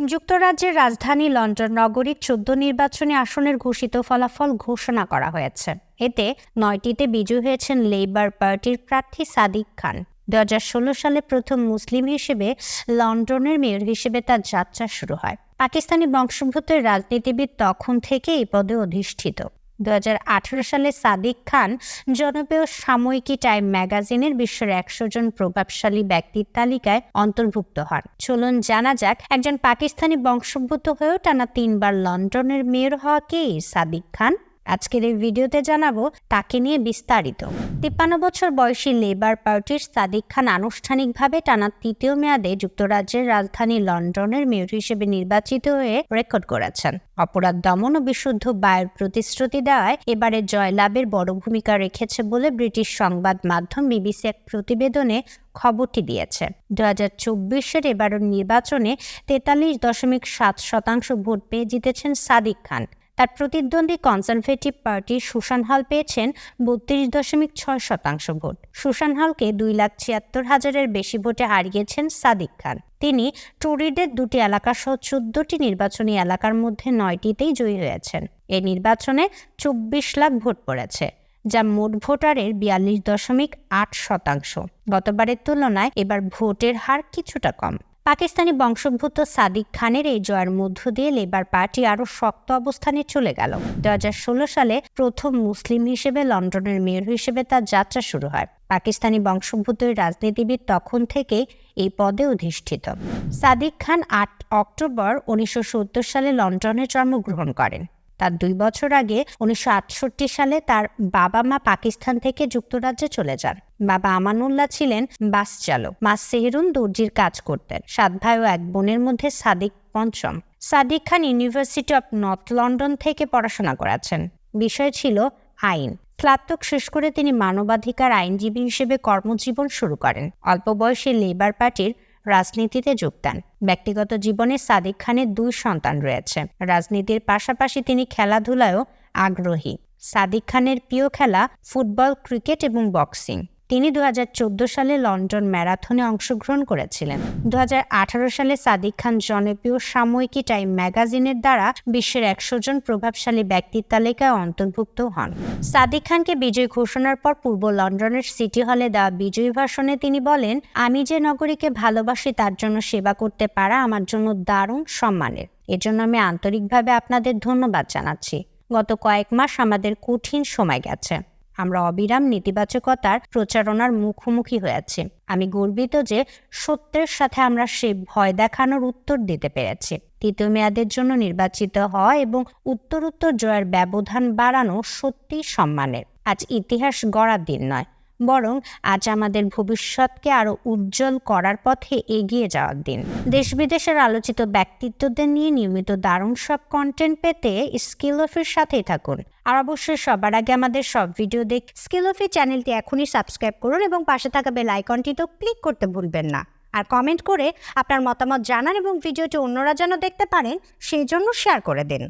যুক্তরাজ্যের রাজধানী লন্ডন নগরীর ১৪ নির্বাচনী আসনের ঘোষিত ফলাফল ঘোষণা করা হয়েছে। এতে ৯টিতে বিজয়ী হয়েছেন লেবার পার্টির প্রার্থী সাদিক খান। ২০১৬ সালে প্রথম মুসলিম হিসেবে লন্ডনের মেয়র হিসেবে তার যাত্রা শুরু হয়। পাকিস্তানি বংশোদ্ভূত রাজনীতিবিদ তখন থেকে এই পদে অধিষ্ঠিত। ২০১৮ সালে সাদিক খান জনপ্রিয় সাময়িকী টাইম ম্যাগাজিনের বিশ্বের ১০০ জন প্রভাবশালী ব্যক্তির তালিকায় অন্তর্ভুক্ত হন। চলুন জানা যাক, একজন পাকিস্তানি বংশোদ্ভূত হয়েও টানা ৩বার লন্ডনের মেয়র হওয়া কে সাদিক খান। আজকের এই ভিডিওতে জানাবো তাকে নিয়ে বিস্তারিত। ৫৩ বছর বয়সী লেবার পার্টির সাদিক খান আনুষ্ঠানিকভাবে টানা তৃতীয় মেয়াদে যুক্তরাজ্যের রাজধানী লন্ডনের মেয়র হিসেবে নির্বাচিত হয়ে রেকর্ড করেছেন। অপরাধ দমন ও বিশুদ্ধ বায়ুর প্রতিশ্রুতি দেওয়ায় এবারে জয়লাভের বড় ভূমিকা রেখেছে বলে ব্রিটিশ সংবাদ মাধ্যম বিবিসি এক প্রতিবেদনে খবরটি দিয়েছে। ২০২৪-এর এবারের নির্বাচনে ৪৩.৭% ভোট পেয়ে জিতেছেন সাদিক খান। তার প্রতিদ্বন্দ্বী কনজারভেটিভ পার্টির সুসান হল পেয়েছেন ৩২.৬% ভোট। সুসান হলকে ২,৭৬,০০০-এর বেশি ভোটে হারিয়েছেন সাদিক খান। তিনি টরিদের ২টি এলাকা সহ ১৪টি নির্বাচনী এলাকার মধ্যে ৯টিতেই জয়ী হয়েছেন। এই নির্বাচনে ২৪ লাখ ভোট পড়েছে, যা মোট ভোটারের ৪২.৮%। গতবারের তুলনায় এবার ভোটের হার কিছুটা কম। পাকিস্তানি বংশোদ্ভূত সাদিক খানের এই জয়ের মধ্য দিয়ে লেবার পার্টি আরও শক্ত অবস্থানে চলে গেল। ২০১৬ সালে প্রথম মুসলিম হিসেবে লন্ডনের মেয়র হিসেবে তার যাত্রা শুরু হয়। পাকিস্তানি বংশোদ্ভূত রাজনীতিবিদ তখন থেকে এই পদে অধিষ্ঠিত। সাদিক খান ৮ অক্টোবর ১৯৭০ সালে লন্ডনে জন্মগ্রহণ করেন। তার ২ বছর আগে ১৯৬৮ সালে তার বাবা মা পাকিস্তান থেকে যুক্তরাজ্যে চলে যান। বাবা আমানুল্লাহ ছিলেন বাস চালক, মা সেহরুন দর্জির কাজ করতেন। ৭ ভাই ও ১ বোনের মধ্যে সাদিক পঞ্চম। সাদিক খান ইউনিভার্সিটি অব নর্থ লন্ডন থেকে পড়াশোনা করেছেন। বিষয় ছিল আইন। স্নাতক শেষ করে তিনি মানবাধিকার আইনজীবী হিসেবে কর্মজীবন শুরু করেন। অল্প বয়সে লেবার পার্টির রাজনীতিতে যোগ দেন। ব্যক্তিগত জীবনে সাদিক খানের ২ সন্তান রয়েছে। রাজনীতির পাশাপাশি তিনি খেলাধুলায়ও আগ্রহী। সাদিক খানের প্রিয় খেলা ফুটবল, ক্রিকেট এবং বক্সিং। তিনি ২০১৪ সালে লন্ডন ম্যারাথনে অংশগ্রহণ করেছিলেন। ২০১৮ সালে সাদিক খান জনপ্রিয় সাময়িকী টাইম ম্যাগাজিনের দ্বারা বিশ্বের ১০০ জন প্রভাবশালী ব্যক্তির তালিকায় অন্তর্ভুক্ত হন। সাদিক খানকে বিজয়ী ঘোষণার পর পূর্ব লন্ডনের সিটি হলে দেওয়া বিজয়ী ভাষণে তিনি বলেন, আমি যে নগরীকে ভালোবাসি তার জন্য সেবা করতে পারা আমার জন্য দারুণ সম্মানের। এজন্য আমি আন্তরিকভাবে আপনাদের ধন্যবাদ জানাচ্ছি। গত কয়েক মাস আমাদের কঠিন সময় গেছে। আমরা অবিরাম নেতিবাচকতার প্রচারণার মুখোমুখি হয়েছি। আমি গর্বিত যে সত্যের সাথে আমরা সে ভয় দেখানোর উত্তর দিতে পেরেছি। তৃতীয় মেয়াদের জন্য নির্বাচিত হওয়া এবং উত্তরোত্তর জয়ের ব্যবধান বাড়ানো সত্যিই সম্মানের। আজ ইতিহাস গড়ার দিন নয়, বরং আজ আমাদের ভবিষ্যৎকে আরও উজ্জ্বল করার পথে এগিয়ে যাওয়ার দিন। দেশ বিদেশের আলোচিত ব্যক্তিত্বদের নিয়ে নিয়মিত দারুণ সব কন্টেন্ট পেতে স্কিলফির সাথেই থাকুন। আর অবশ্যই সবার আগে আমাদের সব ভিডিও স্কিলফি চ্যানেলটি এখনই সাবস্ক্রাইব করুন এবং পাশে থাকা বেল আইকনটিতেও ক্লিক করতে ভুলবেন না। আর কমেন্ট করে আপনার মতামত জানান এবং ভিডিওটি অন্যরা যেন দেখতে পারেন সেই জন্য শেয়ার করে দিন।